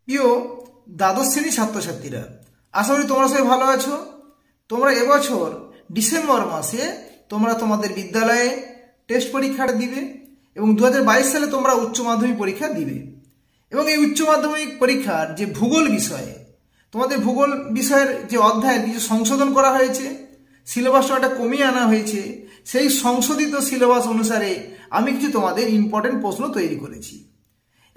প্রিয় দ্বাদশ শ্রেণীর ছাত্রছাত্রীরা, আশা করি তোমরা সবাই ভালো আছো। তোমরা এবছর ডিসেম্বর মাসে তোমরা তোমাদের বিদ্যালয়ে টেস্ট পরীক্ষাটা দিবে এবং 2022 সালে তোমরা উচ্চ মাধ্যমিক পরীক্ষা দিবে। এবং এই উচ্চ মাধ্যমিক পরীক্ষার যে ভূগোল বিষয়ে তোমাদের ভূগোল বিষয়ের যে অধ্যায়ের কিছু সংশোধন করা হয়েছে, সিলেবাসটা কমিয়ে আনা হয়েছে, সেই সংশোধিত সিলেবাস অনুসারে আমি কিছু তোমাদের ইম্পর্টেন্ট প্রশ্ন তৈরি করেছি।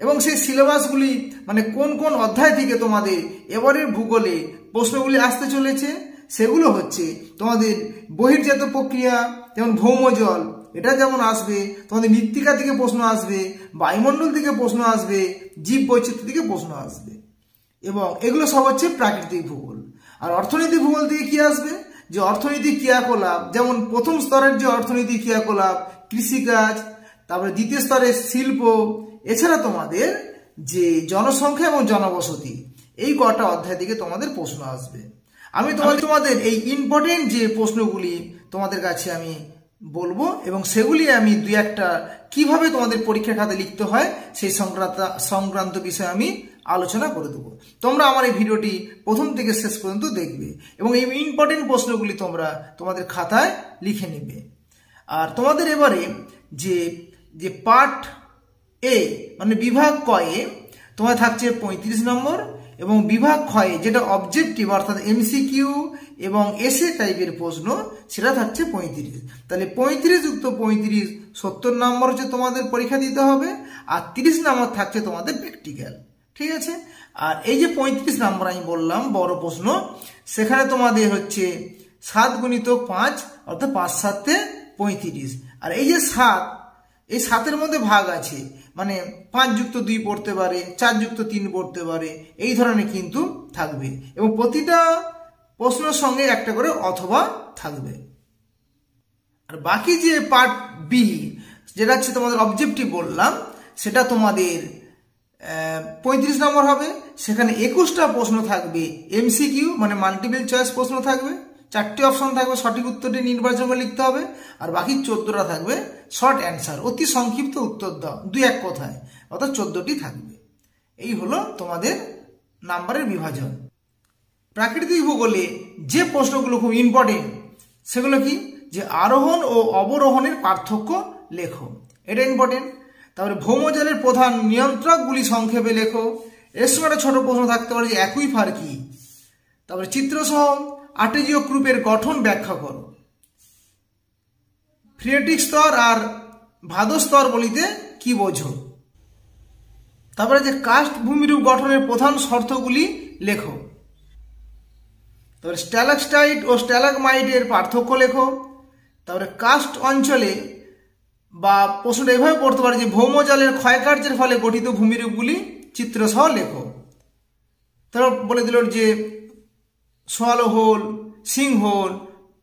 এবং সেই সিলেবাসগুলি মানে কোন কোন অধ্যায় থেকে তোমাদের এবারের ভূগোলে প্রশ্নগুলি আসতে চলেছে সেগুলো হচ্ছে তোমাদের বহির্জাত প্রক্রিয়া, যেমন ভৌমজল, এটা যেমন আসবে, তোমাদের মৃত্তিকা থেকে প্রশ্ন আসবে, বায়ুমণ্ডল থেকে প্রশ্ন আসবে, জীব বৈচিত্র্য থেকে প্রশ্ন আসবে। এবং এগুলো সব হচ্ছে প্রাকৃতিক ভূগোল। আর অর্থনৈতিক ভূগোল থেকে কি আসবে, যে অর্থনৈতিক ক্রিয়াকলাপ, যেমন প্রথম স্তরের যে অর্থনৈতিক ক্রিয়াকলাপ কৃষিকাজ, তারপরে দ্বিতীয় স্তরের শিল্প, এছাড়া তোমাদের যে জনসংখ্যা এবং জনবসতি, এই কটা অধ্যায় থেকে তোমাদের প্রশ্ন আসবে। আমি তোমাদের এই ইম্পর্টেন্ট যে প্রশ্নগুলি তোমাদের কাছে আমি বলবো এবং সেগুলি আমি দুই একটা কিভাবে তোমাদের পরীক্ষার খাতে লিখতে হয় সেই সংক্রান্ত বিষয়ে আমি আলোচনা করে দেবো। তোমরা আমার এই ভিডিওটি প্রথম থেকে শেষ পর্যন্ত দেখবে এবং এই ইম্পর্টেন্ট প্রশ্নগুলি তোমরা তোমাদের খাতায় লিখে নেবে। আর তোমাদের এবারে যে পার্ট এ মানে বিভাগ কয়ে তোমার থাকছে 35 নম্বর এবং বিভাগ ক্ষয়ে যেটা অবজেক্টিভ অর্থাৎ এমসিকিউ এবং এসএ টাইপের প্রশ্ন সেটা থাকছে 35। তাহলে 35 যুক্ত 35 70 নম্বর হচ্ছে তোমাদের পরীক্ষা দিতে হবে, আর 30 নম্বর থাকছে তোমাদের প্র্যাকটিক্যাল। ঠিক আছে। আর এই যে 35 নম্বর আমি বললাম বড় প্রশ্ন, সেখানে তোমাদের হচ্ছে 7 × 5 অর্থাৎ 5 × 7 = 35। আর এই যে 7, এই 7-এর মধ্যে ভাগ আছে, মানে 5 যুক্ত 2 পড়তে পারে, 4 যুক্ত 3 পড়তে পারে, এই ধরনের কিন্তু থাকবে এবং প্রতিটা প্রশ্নের সঙ্গে একটা করে অথবা থাকবে। আর বাকি যে পার্ট বি যেটা হচ্ছে তোমাদের অবজেক্টিভ বললাম, সেটা তোমাদের 35 নম্বর হবে। সেখানে 21টা প্রশ্ন থাকবে এমসিকিউ মানে মাল্টিপল চয়েস প্রশ্ন থাকবে, 4টি অপশন থাকবে, সঠিক উত্তরটি নির্বাচন করে লিখতে হবে। আর বাকি 14টা থাকবে শর্ট অ্যান্সার, অতি সংক্ষিপ্ত উত্তর দাও 2-1 কথায়, অর্থাৎ 14টি থাকবে। এই হলো তোমাদের নাম্বারের বিভাজন। প্রাকৃতিক ভূগোলে যে প্রশ্নগুলো খুব ইম্পর্টেন্ট সেগুলো কি, যে আরোহণ ও অবরোহণের পার্থক্য লেখো, এটা ইম্পর্টেন্ট। তারপরে ভৌমজলের প্রধান নিয়ন্ত্রকগুলি সংক্ষেপে লেখো। এর সময় একটা ছোট প্রশ্ন থাকতে পারে যে অ্যাকুইফার কি। তারপরে চিত্রসহ আর্টেজীয় গ্রুপের গঠন ব্যাখ্যা করো। ফ্রিয়েটিক স্তর আর ভাদো স্তর বলিতে কি বোঝো। তারপরে যে কাস্ট ভূমিরূপ গঠনের প্রধান শর্তগুলি লেখো। তারপরে স্ট্যালাকস্টাইট ও স্ট্যালাগমাইটের পার্থক্য লেখো। তারপরে কাস্ট অঞ্চলে বা প্রশ্নটা এভাবে পড়তে পারে যে ভৌমজলের ক্ষয়কার্যের ফলে গঠিত ভূমিরূপগুলি চিত্রসহ লেখো। তারপর বলে দিল যে সোয়ালো হোল, সিংহোল,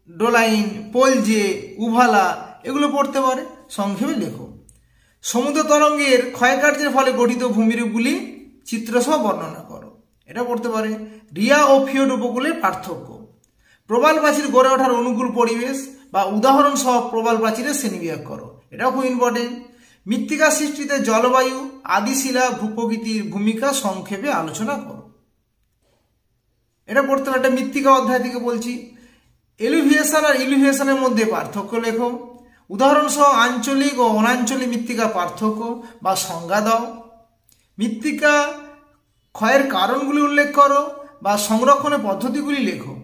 ডোলাইন, পোলজে, উভালা এগুলো পড়তে পারে, সংক্ষেপে লেখো। সমুদ্র তরঙ্গের ক্ষয়কার্যের ফলে গঠিত ভূমিরূপগুলি চিত্রসহ বর্ণনা করো, এটা পড়তে পারে। রিয়া ও ফিওড উপকূলের পার্থক্য। প্রবাল প্রাচীর গড়ে ওঠার অনুকূল পরিবেশ বা উদাহরণ সহ প্রবাল প্রাচীরের শ্রেণীবিভাগ করো, এটাও খুব ইম্পর্টেন্ট। মৃত্তিকা সৃষ্টিতে জলবায়ু, আদিশিলা, ভূপ্রকৃতির ভূমিকা সংক্ষেপে আলোচনা করো, এটা পড়তে পারে। একটা মৃত্তিকা অধ্যায় থেকে বলছি। এলিভিয়েশন আর ইলিভিয়েশনের মধ্যে পার্থক্য লেখো। উদাহরণ সহ আঞ্চলিক ও অনাঞ্চলিক মৃত্তিকা পার্থক্য বা সংজ্ঞা দাও। মৃত্তিকা ক্ষয়ের কারণগুলি উল্লেখ করো বা সংরক্ষণের পদ্ধতিগুলি লেখো।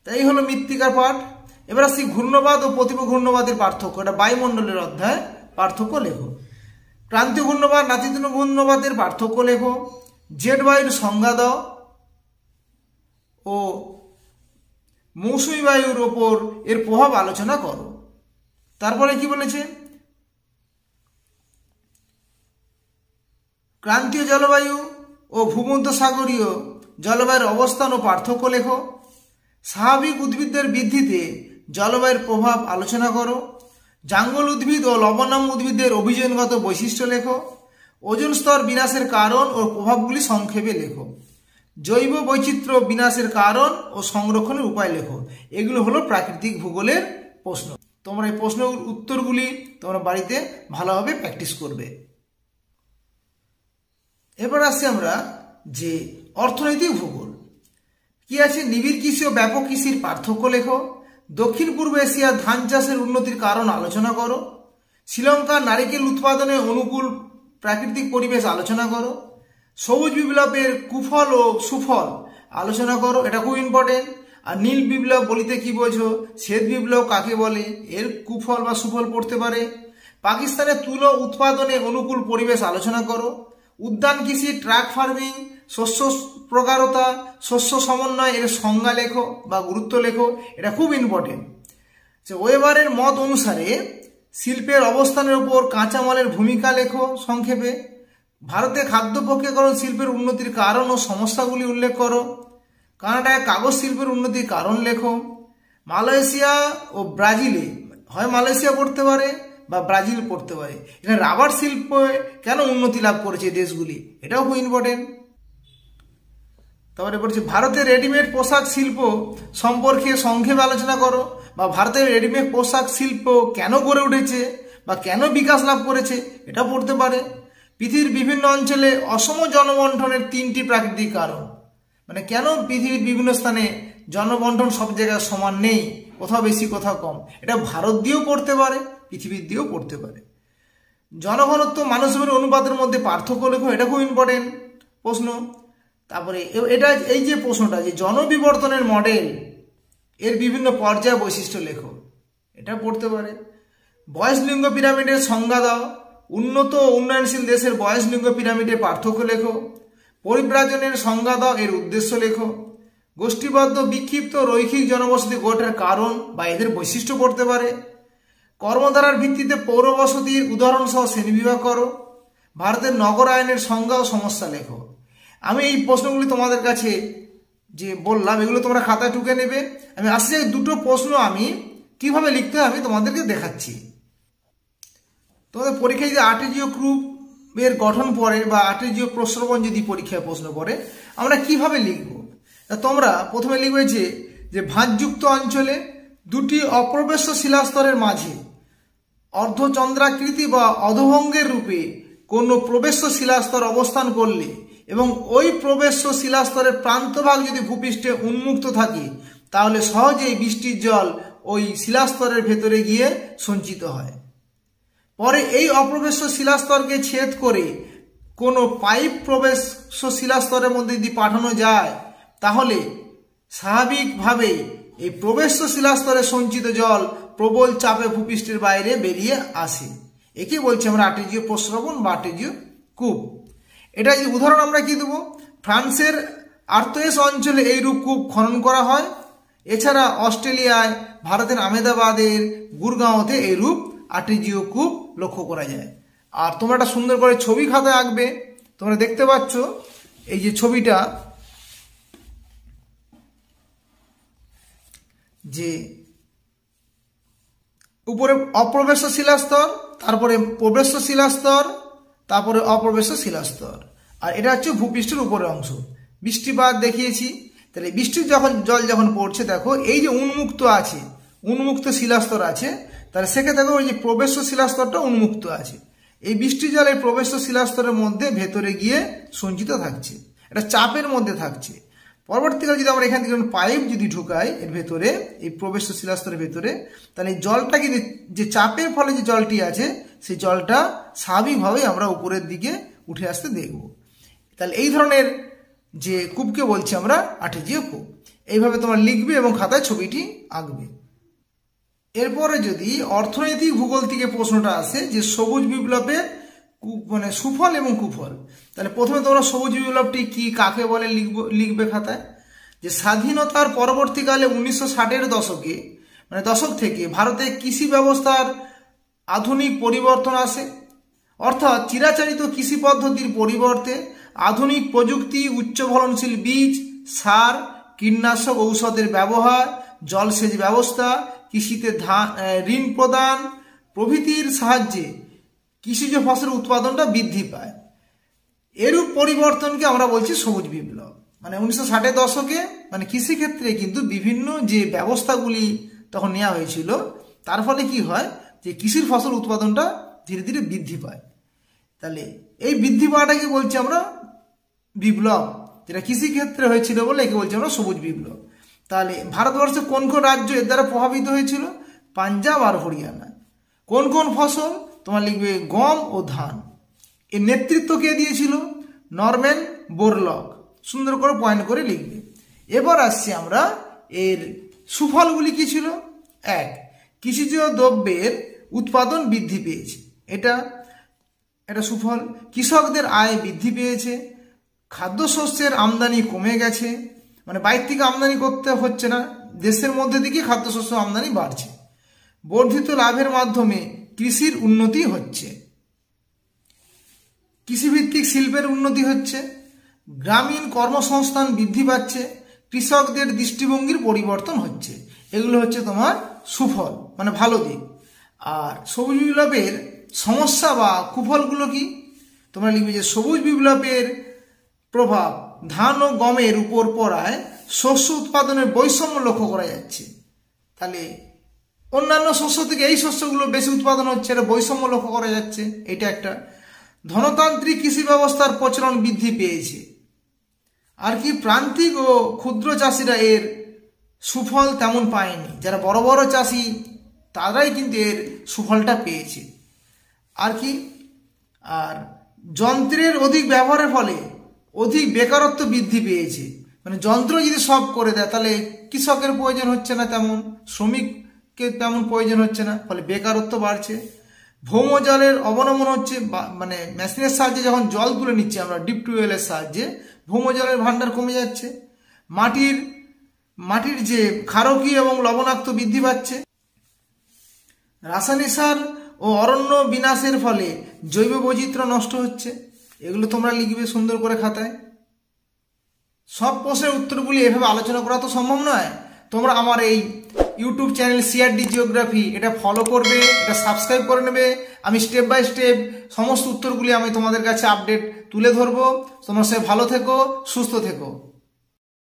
তাই হলো মৃত্তিকার পাঠ। এবার আসছি ঘূর্ণবাদ ও প্রতিপ ঘূর্ণবাদের পার্থক্য, এটা বায়ুমণ্ডলের অধ্যায়, পার্থক্য লেখো। ক্রান্তীয় ঘূর্ণবাদ, নাতিতুল্য ঘূর্ণবাদের পার্থক্য লেখো। জেট বায়ুর সংজ্ঞা দাও ও মৌসুমী বায়ুর ওপর এর প্রভাব আলোচনা করো। তারপরে কি বলেছে, ক্রান্তীয় জলবায়ু ও ভূমধ্যসাগরীয় জলবায়ুর অবস্থান ও পার্থক্য লেখো। স্বাভাবিক উদ্ভিদের বৃদ্ধিতে জলবায়ুর প্রভাব আলোচনা করো। জাঙ্গল উদ্ভিদ ও লবণাম্য উদ্ভিদের অভিযোজনগত বৈশিষ্ট্য লেখো। ওজোন স্তর বিনাশের কারণ ও প্রভাবগুলি সংক্ষেপে লেখো। জৈব বৈচিত্র্য বিনাশের কারণ ও সংরক্ষণের উপায় লেখো। এগুলো হলো প্রাকৃতিক ভূগোলের প্রশ্ন। তোমরা এই প্রশ্নের উত্তরগুলি তোমরা বাড়িতে ভালোভাবে প্র্যাকটিস করবে। এবার আসছি আমরা যে অর্থনৈতিক ভূগোল কি আছে, নিবিড় কৃষি ও ব্যাপক কৃষির পার্থক্য লেখো, দক্ষিণ পূর্ব এশিয়ার ধান চাষের উন্নতির কারণ আলোচনা করো, শ্রীলঙ্কার নারিকেল উৎপাদনে অনুকূল প্রাকৃতিক পরিবেশ আলোচনা করো, সবুজ বিপ্লবের কুফল ও সুফল আলোচনা করো, এটা খুব ইম্পর্টেন্ট। আর নীল বিপ্লব বলিতে কি বোঝো, শ্বেত বিপ্লব কাকে বলে, এর কুফল বা সুফল পড়তে পারে। পাকিস্তানের তুলো উৎপাদনে অনুকূল পরিবেশ আলোচনা করো, উদ্যান কৃষি, ট্রাক ফার্মিং, শস্য প্রকারতা, শস্য সমন্বয় এর সংজ্ঞা লেখো বা গুরুত্ব লেখো, এটা খুব ইম্পর্টেন্ট। ওয়েবারের মত অনুসারে শিল্পের অবস্থানের উপর কাঁচামালের ভূমিকা লেখো সংক্ষেপে। ভারতে খাদ্য প্রক্রিয়াকরণ শিল্পের উন্নতির কারণ ও সমস্যাগুলি উল্লেখ করো। কানাডায় কাগজ শিল্পের উন্নতির কারণ লেখো। মালয়েশিয়া ও ব্রাজিলে, হয় মালয়েশিয়া পড়তে পারে বা ব্রাজিল পড়তে পারে, এখানে রাবার শিল্প কেন উন্নতি লাভ করেছে দেশগুলি, এটাও খুব ইম্পর্টেন্ট। তারপরে বলছে ভারতের রেডিমেড পোশাক শিল্প সম্পর্কে সংক্ষেপে আলোচনা করো, বা ভারতের রেডিমেড পোশাক শিল্প কেন গড়ে উঠেছে বা কেন বিকাশ লাভ করেছে, এটা পড়তে পারে। পৃথিবীর বিভিন্ন অঞ্চলে অসম জনবন্টনের 3টি প্রাকৃতিক কারণ, মানে কেন পৃথিবীর বিভিন্ন স্থানে জনবন্টন সব জায়গায় সমান নেই, কোথাও বেশি কোথাও কম, এটা ভারত দিয়েও পড়তে পারে, পৃথিবীর দিয়েও পড়তে পারে। জনঘনত্ব মানুষের অনুপাতের মধ্যে পার্থক্য লেখো, এটা খুব ইম্পর্টেন্ট প্রশ্ন। তারপরে এটা এই যে প্রশ্নটা, যে জনবিবর্তনের মডেল এর বিভিন্ন পর্যায় বৈশিষ্ট্য লেখো, এটা পড়তে পারে। বয়স লিঙ্গ পিরামিডের সংজ্ঞা দাও, উন্নত ও উন্নয়নশীল দেশের বয়স লিঙ্গ পিরামিডের পার্থক্য লেখো। পরিব্রাজনের সংজ্ঞা দাও, এর উদ্দেশ্য লেখো। গোষ্ঠীবদ্ধ বিক্ষিপ্ত রৈখিক জনবসতি গঠনের কারণ বা এদের বৈশিষ্ট্য পড়তে পারে। কর্মধারার ভিত্তিতে পৌরবসতির উদাহরণ সহ শ্রেণীবিভাগ করো। ভারতের নগরায়নের সংজ্ঞা ও সমস্যা লেখো। আমি এই প্রশ্নগুলি তোমাদের কাছে যে বললাম এগুলো তোমরা খাতায় টুকে নেবে। আমি আসলে দুটো প্রশ্ন আমি কিভাবে লিখতে হয় আমি তোমাদেরকে দেখাচ্ছি। তোমাদের পরীক্ষায় যদি আর্টেজিও গ্রুপের গঠন পড়ে বা আর্টেজিও প্রশ্রবণ যদি পরীক্ষায় প্রশ্ন পড়ে, আমরা কিভাবে লিখব, তোমরা প্রথমে লিখবে যে ভাঁজযুক্ত অঞ্চলে দুটি অপ্রবেশ্য শিলাস্তরের মাঝে অর্ধচন্দ্রাকৃতি বা অধভঙ্গের রূপে কোনো প্রবেশ্য শিলাস্তর অবস্থান করলে এবং ওই প্রবেশ্য শিলাস্তরের প্রান্তভাগ যদি ভূপৃষ্ঠে উন্মুক্ত থাকে, তাহলে সহজেই বৃষ্টির জল ওই শিলাস্তরের ভেতরে গিয়ে সঞ্চিত হয়। পরে এই অপ্রবেশ্য শিলাস্তরকে ছেদ করে কোনো পাইপ প্রবেশ্য শিলাস্তরের মধ্যে যদি পাঠানো যায়, তাহলে স্বাভাবিকভাবে এই প্রবেশ্য শিলাস্তরে সঞ্চিত জল প্রবল চাপে ভূপৃষ্ঠের বাইরে বেরিয়ে আসে। একে বলছি আমরা আর্টেজিও প্রস্রবণ বা আর্টেজিও কূপ। এটা যে উদাহরণ আমরা কি দেবো, ফ্রান্সের আর্তোয়েস অঞ্চলে এইরূপ কূপ খনন করা হয়। এছাড়া অস্ট্রেলিয়ায় ভারতের আহমেদাবাদের গুরগাঁওতে এইরূপ আর্টেজিও কূপ লক্ষ্য করা যায়। আর তোমরা একটা সুন্দর করে ছবি খাতায় আঁকবে। তোমরা দেখতে পাচ্ছ এই যে ছবিটা, যে উপরে অপ্রবেশ্য শিলাস্তর, তারপরে প্রবেশ্য শিলাস্তর, তারপরে অপ্রবেশ্য শিলাস্তর, আর এটা হচ্ছে ভূপৃষ্ঠের উপরের অংশ। বৃষ্টিপাত দেখিয়েছি, তাহলে বৃষ্টির জল যখন পড়ছে, দেখো এই যে উন্মুক্ত আছে, উন্মুক্ত শিলাস্তর আছে, তাহলে সেক্ষেত্রে দেখো ওই যে প্রবেশ্য শিলাস্তরটা উন্মুক্ত আছে। এই বৃষ্টির জল এই প্রবেশ্য শিলাস্তরের মধ্যে ভেতরে গিয়ে সঞ্চিত থাকছে, এটা চাপের মধ্যে থাকছে। পরবর্তীকালে যদি আমরা এখান থেকে পাইপ যদি ঢুকাই এর ভেতরে, এই প্রবেশ্য শিলাস্তরের ভেতরে, তাহলে এই জলটা কিন্তু যে চাপের ফলে যে জলটি আছে, সেই জলটা স্বাভাবিকভাবেই আমরা উপরের দিকে উঠে আসতে দেখব। তাহলে এই ধরনের যে কূপকে বলছি আমরা আর্টেজিও কূপ। এইভাবে তোমরা লিখবে এবং খাতায় ছবিটি আঁকবে। এরপরে যদি অর্থনৈতিক ভূগোল থেকে প্রশ্নটা আসে যে সবুজ বিপ্লবের মানে সুফল এবং কুফল, তাহলে প্রথমে তোমরা সবুজ বিপ্লবটি কি কাকে বলে লিখবে খাতায়। যে স্বাধীনতার পরবর্তীকালে 1960-এর দশকে মানে দশক থেকে ভারতে কৃষি ব্যবস্থার আধুনিক পরিবর্তন আসে, অর্থাৎ চিরাচরিত কৃষি পদ্ধতির পরিবর্তে আধুনিক প্রযুক্তি, উচ্চ ফলনশীল বীজ, সার, কীটনাশক ঔষধের ব্যবহার, জলসেচ ব্যবস্থা, কৃষিতে ঋণ প্রদান প্রভৃতির সাহায্যে কৃষিজ ফসলের উৎপাদনটা বৃদ্ধি পায়। এরূপ পরিবর্তনকে আমরা বলছি সবুজ বিপ্লব। মানে 1960-এর দশকে মানে কৃষিক্ষেত্রে কিন্তু বিভিন্ন যে ব্যবস্থাগুলি তখন নেওয়া হয়েছিল, তার ফলে কি হয় যে কৃষির ফসল উৎপাদনটা ধীরে ধীরে বৃদ্ধি পায়। তাহলে এই বৃদ্ধি পাওয়াটাকে বলছি আমরা বিপ্লব। যেটা কৃষিক্ষেত্রে হয়েছিল বলে একে বলছি আমরা সবুজ বিপ্লব। তাহলে ভারতবর্ষে কোন কোন রাজ্য এর দ্বারা প্রভাবিত হয়েছিল? পাঞ্জাব আর হরিয়ানা। কোন কোন ফসল? তোমার লিখবে গম ও ধান। এর নেতৃত্ব কে দিয়েছিল? Norman Borlaug. সুন্দর করে পয়েন্ট করে লিখবে। এবার আসছি আমরা এর সুফলগুলি কি ছিল। এক, কৃষিজ দ্রব্যের উৎপাদন বৃদ্ধি পেয়েছে, এটা সুফল। কৃষকদের আয় বৃদ্ধি পেয়েছে। খাদ্যশস্যের আমদানি কমে গেছে, মানে বাইরে থেকে আমদানি করতে হচ্ছে না, দেশের মধ্যে থেকে খাদ্যশস্য আমদানি বাড়ছে। বর্ধিত লাভের মাধ্যমে কৃষির উন্নতি হচ্ছে। কৃষিভিত্তিক শিল্পের উন্নতি হচ্ছে। গ্রামীণ কর্মসংস্থান বৃদ্ধি পাচ্ছে। কৃষকদের দৃষ্টিভঙ্গির পরিবর্তন হচ্ছে। এগুলো হচ্ছে তোমার সুফল, মানে ভালো দিক। আর সবুজ বিপ্লবের সমস্যা বা কুফলগুলো কি? তোমরা লিখবে যে সবুজ বিপ্লবের প্রভাব ধান ও গমের উপর পড়ায় শস্য উৎপাদনের বৈষম্য লক্ষ্য করা যাচ্ছে। তাহলে অন্যান্য শস্য থেকে এই শস্যগুলো বেশি উৎপাদন হচ্ছে, এটা বৈষম্য লক্ষ্য করা যাচ্ছে। এটা একটা। ধনতান্ত্রিক কৃষি ব্যবস্থার প্রচলন বৃদ্ধি পেয়েছে। আর কি প্রান্তিক ও ক্ষুদ্র চাষিরা এর সুফল তেমন পায়নি, যারা বড় বড় চাষি তারাই কিন্তু এর সুফলটা পেয়েছে। আর কি, আর যন্ত্রের অধিক ব্যবহারের ফলে অধিক বেকারত্ব বৃদ্ধি পেয়েছে। মানে যন্ত্র যদি সব করে দেয় তাহলে কৃষকের প্রয়োজন হচ্ছে না, তেমন শ্রমিকের তেমন প্রয়োজন হচ্ছে না, ফলে বেকারত্ব বাড়ছে। ভৌম জলের অবনমন হচ্ছে, মানে মেশিনের সাহায্যে যখন জল তুলে নিচ্ছি আমরা ডিপ টিউবওয়েলের সাহায্যে, ভৌম জলের ভান্ডার কমে যাচ্ছে। মাটির যে ক্ষারকীয় এবং লবণাক্ত বৃদ্ধি পাচ্ছে। রাসায়নিক সার ও অরণ্য বিনাশের ফলে জৈব বৈচিত্র্য নষ্ট হচ্ছে। এগুলো তোমরা লিখবে সুন্দর করে খাতায়। সব প্রশ্নের উত্তরগুলি এভাবে আলোচনা করা তো সম্ভব নয়। তোমরা আমার এই ইউটিউব চ্যানেল সিআরডি জিওগ্রাফি এটা ফলো করবে, এটা সাবস্ক্রাইব করে নেবে। আমি স্টেপ বাই স্টেপ সমস্ত উত্তরগুলি আমি তোমাদের কাছে আপডেট তুলে ধরবো। তোমরা সবাই ভালো থেকো, সুস্থ থেকো।